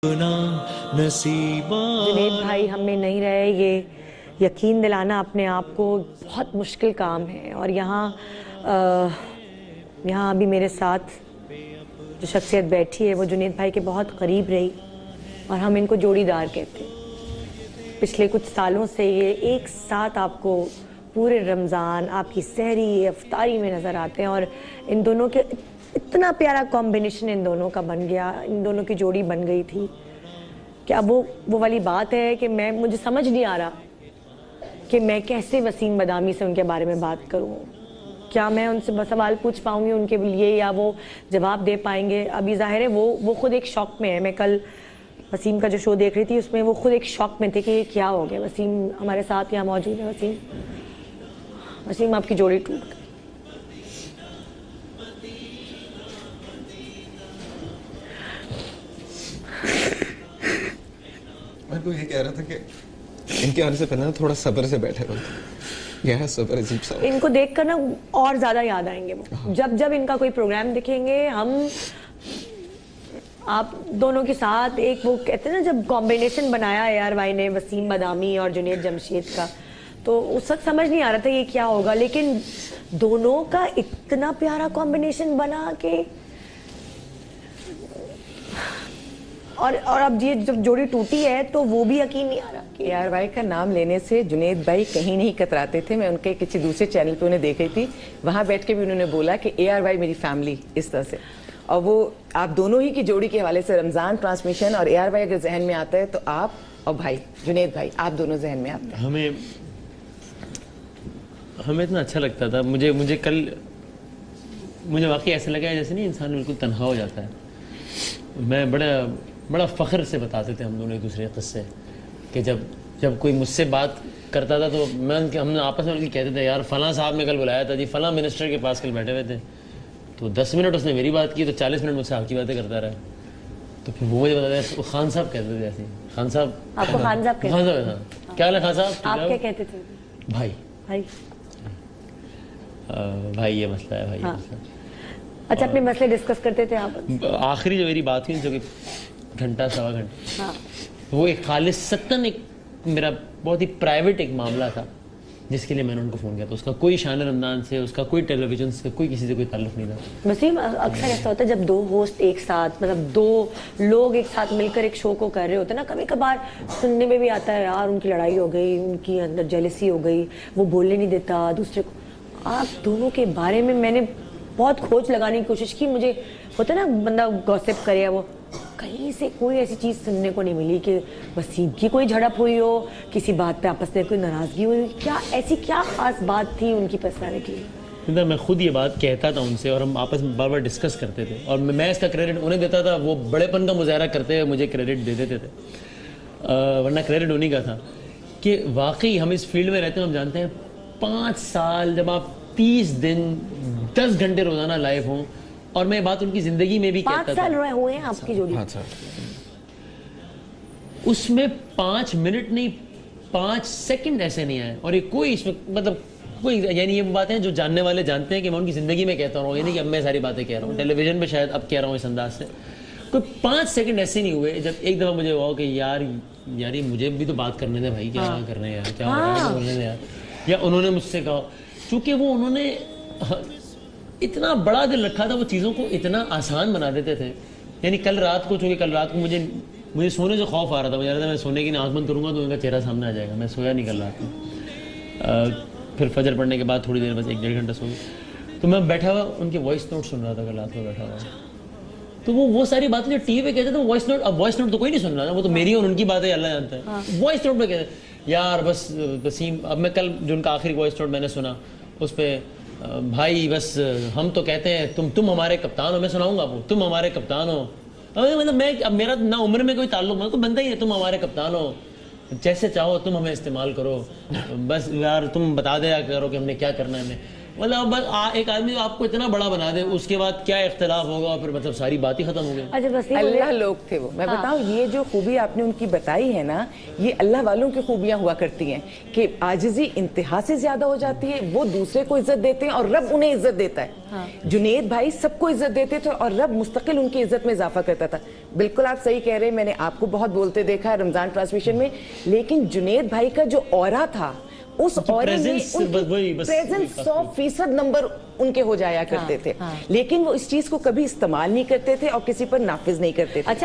जुनैद भाई हम में नहीं रहे, ये यकीन दिलाना अपने आप को बहुत मुश्किल काम है। और यहाँ अभी मेरे साथ जो शख्सियत बैठी है वो जुनैद भाई के बहुत करीब रही और हम इनको जोड़ीदार कहते हैं। पिछले कुछ सालों से ये एक साथ आपको पूरे रमज़ान आपकी सहरी इफ्तारी में नज़र आते हैं और इन दोनों के इतना प्यारा कॉम्बिनेशन इन दोनों का बन गया, इन दोनों की जोड़ी बन गई थी कि अब वो वाली बात है कि मुझे समझ नहीं आ रहा कि मैं कैसे वसीम बदामी से उनके बारे में बात करूं। क्या मैं उनसे सवाल पूछ पाऊंगी उनके लिए या वो जवाब दे पाएंगे। अभी जाहिर है वो खुद एक शॉक में है। मैं कल वसीम का जो शो देख रही थी उसमें वो खुद एक शॉक में थे कि ये क्या हो गया। वसीम हमारे साथ यहाँ मौजूद है। वसीम आपकी जोड़ी टूट गई। मैं तो ये कह रहा था कि इनके आने से पहले ना थोड़ा सब्र से बैठे रहो। यह सब्र अजीब सा इनको देखकर ना और ज्यादा याद आएंगे वो। जब इनका कोई प्रोग्राम दिखेंगे हम आप दोनों के साथ एक वो कहते हैं ना जब कॉम्बिनेशन बनाया AR भाई ने वसीम बदामी और जुनैद जमशेद का, तो उस वक्त समझ नहीं आ रहा था ये क्या होगा, लेकिन दोनों का इतना प्यारा कॉम्बिनेशन बना के और अब ये जब जोड़ी टूटी है तो वो भी यकीन नहीं आ रहा। AR भाई का नाम लेने से जुनैद भाई कहीं नहीं कतराते थे। मैं उनके किसी दूसरे चैनल पे उन्हें देख रही थी, वहां बैठ के भी उन्होंने बोला कि AR भाई मेरी फैमिली, इस तरह से। और वो आप दोनों ही की जोड़ी के हवाले से रमजान ट्रांसमिशन और AR भाई अगर जहन में आता है तो आप और भाई जुनैद भाई आप दोनों जहन में आते हैं। हमें इतना अच्छा लगता था। मुझे कल वाकई ऐसा लगा जैसे नहीं इंसान बिल्कुल तन्हा हो जाता है। मैं बड़ा फ़ख्र से बताते थे हम दोनों एक दूसरे के किस्से कि जब कोई मुझसे बात करता था तो हम आपस में कहते थे यार फ़लाँ साहब ने कल बुलाया था जी, फ़लाँ मिनिस्टर के पास कल बैठे हुए थे, तो 10 मिनट उसने मेरी बात की तो 40 मिनट मुझसे आपकी बातें करता रहा। तो फिर वो मुझे बताते थे, खान साहब कहते थे ऐसे। खान साहब आपको खान साहब हाँ क्या हाल है खान साहब? आप क्या कहते थे? भाई भाई ये मसला है भाई। हाँ। अच्छा, अपने मसले डिस्कस करते थे आप? आखिरी जो मेरी बात हुई जो कि घंटा सवा घंटा, हाँ। वो एक खालिसतन एक मेरा बहुत ही प्राइवेट एक मामला था जिसके लिए मैंने उनको फ़ोन किया था। उसका कोई शान रमज़ान से, उसका कोई टेलीविजन से, कोई किसी से कोई ताल्लुक़ नहीं था। वसीम, अक्सर ऐसा होता है जब दो होस्ट एक साथ, मतलब दो लोग एक साथ मिलकर एक शो को कर रहे होते हैं ना, कभी कभार सुनने में भी आता है यार उनकी लड़ाई हो गई, उनकी अंदर जेलसी हो गई, वो बोलने नहीं देता दूसरे को। आप दोनों के बारे में मैंने बहुत खोज लगाने की कोशिश की। मुझे होता है ना बंदा गॉसिप करे, वो कहीं से कोई ऐसी चीज़ सुनने को नहीं मिली कि वसीम की कोई झड़प हुई हो, किसी बात पे आपस में कोई नाराज़गी हुई। क्या खास बात थी उनकी पर्सनालिटी में? मैं खुद ये बात कहता था उनसे और हम आपस में बार बार डिस्कस करते थे और मैं इसका क्रेडिट उन्हें देता था। वो बड़ेपन का मुजाहरा करते हुए मुझे क्रेडिट दे देते थे, वरना क्रेडिट उन्हीं का था। कि वाकई हम इस फील्ड में रहते हैं, हम जानते हैं 5 साल जब आप 30 दिन 10 घंटे रोजाना लाइव हों, और मैं बात उनकी जिंदगी में भी कहता था। 5 साल हुए हैं आपकी जोड़ी? उसमें 5 मिनट नहीं 5 सेकंड ऐसे नहीं आए। और ये कोई इसमें मतलब कोई, यानी ये बातें जो जानने वाले जानते हैं कि मैं उनकी जिंदगी में कहता हूँ, यानी कि अब मैं सारी बातें कह रहा हूँ टेलीविजन पे, शायद अब कह रहा हूँ इस अंदाज से। कोई 5 सेकंड ऐसे नहीं हुए जब एक दफा मुझे हुआ कि यार ये मुझे भी तो बात करने दे भाई, क्या कर रहे हैं यार, क्या बोलने दे यार। या उन्होंने मुझसे कहा, चूंकि वो उन्होंने इतना बड़ा दिल रखा था, वो चीज़ों को इतना आसान बना देते थे। यानी कल रात को मुझे सोने से खौफ आ रहा था। मुझे लगा था मैं सोने की आँख बंद करूँगा तो उनका चेहरा सामने आ जाएगा। मैं सोया नहीं कल रात को। फिर फजर पढ़ने के बाद थोड़ी देर बस 1-1.5 घंटा सो गया। तो मैं बैठा हुआ उनके वॉइस नोट सुन रहा था कल रात को बैठा हुआ। तो वो सारी बातें जो टीवी पे कहते थे, वॉइस नोट, अब वॉइस नोट तो कोई नहीं सुन रहा था, वो तो मेरी और उनकी बातें अल्लाह जानता है। वॉइस नोट पे कहते यार बस वसीम, अब मैं कल जो उनका आखिरी वॉइस नोट मैंने सुना उस पर भाई बस हम तो कहते हैं तुम हमारे कप्तान हो। मैं सुनाऊंगा आपको, तुम हमारे कप्तान हो। मतलब मैं, अब मेरा ना उम्र में कोई ताल्लुक, मैं तो बनता ही है, तुम हमारे कप्तान हो, जैसे चाहो तुम हमें इस्तेमाल करो, बस यार तुम बता दिया करो कि हमने क्या करना है। मतलब बस एक आदमी आपको इतना बड़ा बना दे, उसके बाद क्या इख्तलाफ होगा, फिर मतलब सारी बात ही खत्म हो गई। अच्छा बस ये अल्लाह लोग थे वो। मैं बताऊं, ये जो खूबी आपने उनकी बताई है ना, ये अल्लाह वालों की खूबियां हुआ करती हैं कि आजिज़ी इंतहा से ज्यादा हो जाती है, वो दूसरे को इज्जत देते हैं और रब उन्हें इज्जत देता है। जुनेद भाई सबको इज्जत देते थे और रब मुस्तकिल उनकी इज्जत में इजाफा करता था। बिल्कुल आप सही कह रहे हैं, मैंने आपको बहुत बोलते देखा है रमजान ट्रांसमिशन में, लेकिन जुनेद भाई का जो ऑरा था, उस ऑरे में प्रेजेंस 100% नंबर उनके हो जाया करते थे, लेकिन वो इस चीज को कभी इस्तेमाल नहीं करते थे और किसी पर नाफिज नहीं करते थे। अच्छा